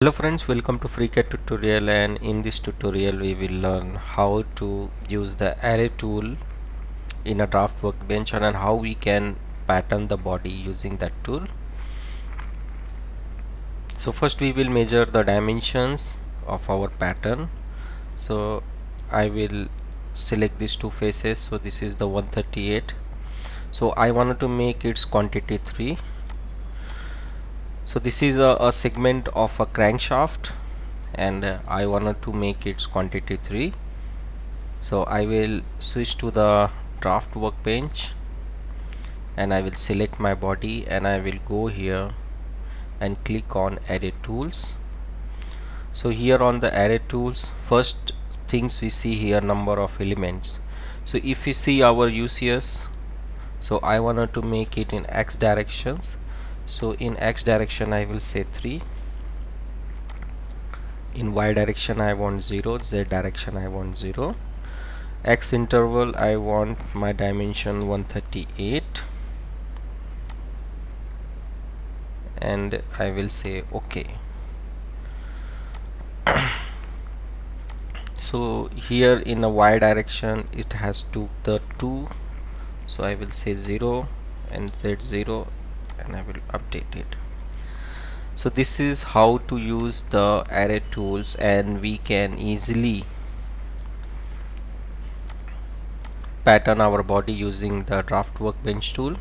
Hello friends, welcome to FreeCAD tutorial, and in this tutorial we will learn how to use the array tool in a draft workbench and how we can pattern the body using that tool. So first we will measure the dimensions of our pattern. So I will select these two faces. So this is the 138. So I wanted to make its quantity 3. So this is a segment of a crankshaft, and I wanted to make its quantity 3. So I will switch to the draft workbench and I will select my body, and I will go here and click on array tools. So here on the array tools, first things we see here, number of elements. So if we see our UCS, so I wanted to make it in X directions. So in X direction I will say 3, in Y direction I want 0, Z direction I want 0, X interval I want my dimension 138, and I will say OK. So here in a Y direction it has to the 2, so I will say 0 and Z0, and I will update it. So this is how to use the array tools, and we can easily pattern our body using the draft workbench tool.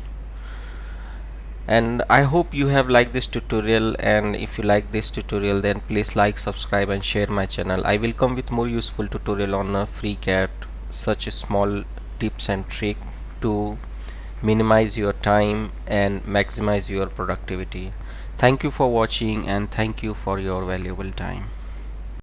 And I hope you have liked this tutorial, and if you like this tutorial then please like, subscribe and share my channel. I will come with more useful tutorial on FreeCAD, such a small tips and trick to minimize your time and maximize your productivity. Thank you for watching, and thank you for your valuable time.